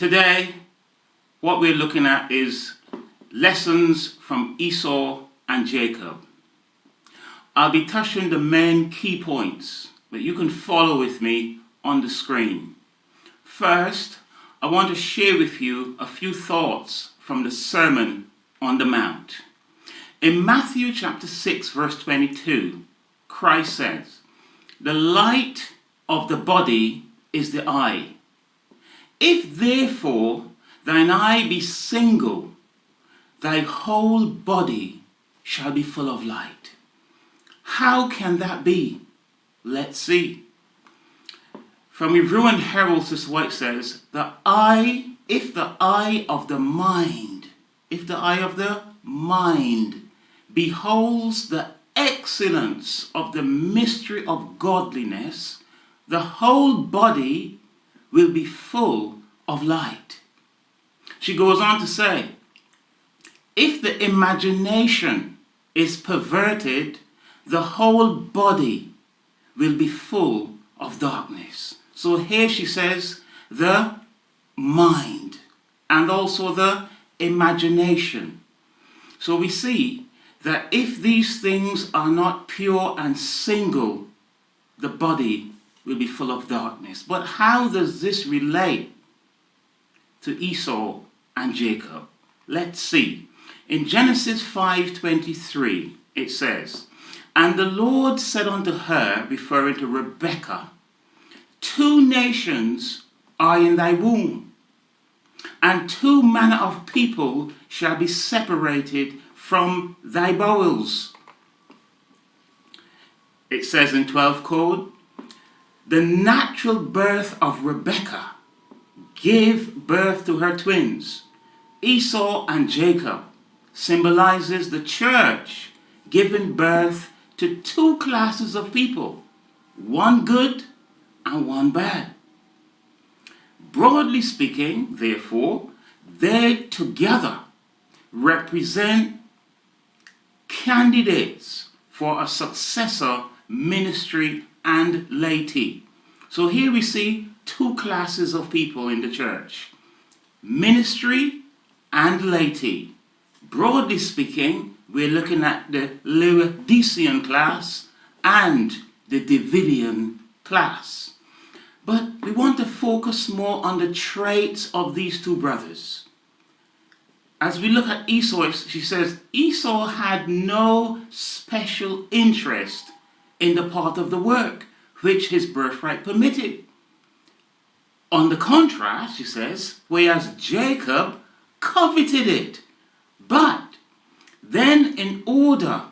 Today, what we're looking at is lessons from Esau and Jacob. I'll be touching the main key points, but you can follow with me on the screen. First, I want to share with you a few thoughts from the Sermon on the Mount. In Matthew chapter 6, verse 22, Christ says, "The light of the body is the eye. If therefore thine eye be single, thy whole body shall be full of light." How can that be? Let's see. From Review and Herald, this is what it says: if the eye of the mind beholds the excellence of the mystery of godliness, the whole body will be full of light. She goes on to say, if the imagination is perverted, the whole body will be full of darkness. So here she says the mind and also the imagination. So we see that if these things are not pure and single, the body will be full of darkness. But how does this relate to Esau and Jacob? Let's see. In Genesis 5:23, it says, "And the Lord said unto her," referring to Rebekah, "Two nations are in thy womb, and two manner of people shall be separated from thy bowels." It says in 12 Code, "The natural birth of Rebekah gave birth to her twins, Esau and Jacob," symbolizes the church giving birth to two classes of people, one good and one bad. Broadly speaking, therefore, they together represent candidates for a successor ministry and laity. So here we see two classes of people in the church: ministry and laity. Broadly speaking, we're looking at the Laodicean class and the Davidian class. But we want to focus more on the traits of these two brothers. As we look at Esau, she says, Esau had no special interest in the part of the work which his birthright permitted. On the contrast, she says, whereas Jacob coveted it, but then in order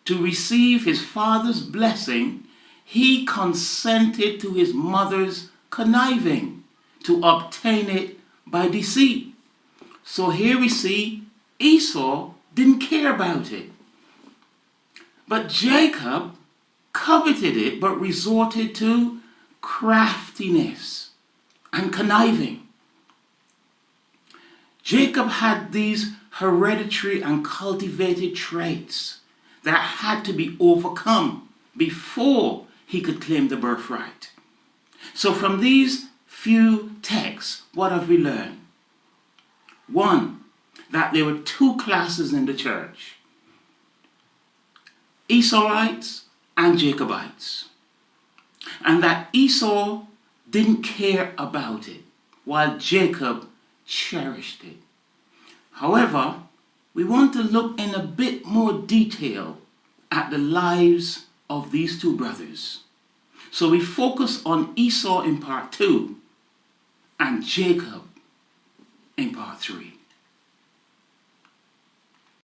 to receive his father's blessing, he consented to his mother's conniving to obtain it by deceit. So here we see Esau didn't care about it. But Jacob coveted it, but resorted to craftiness and conniving. Jacob had these hereditary and cultivated traits that had to be overcome before he could claim the birthright. So from these few texts, what have we learned? One, that there were two classes in the church: Esauites and Jacobites. And that Esau didn't care about it, while Jacob cherished it. However, we want to look in a bit more detail at the lives of these two brothers. So we focus on Esau in part 2 and Jacob in part 3.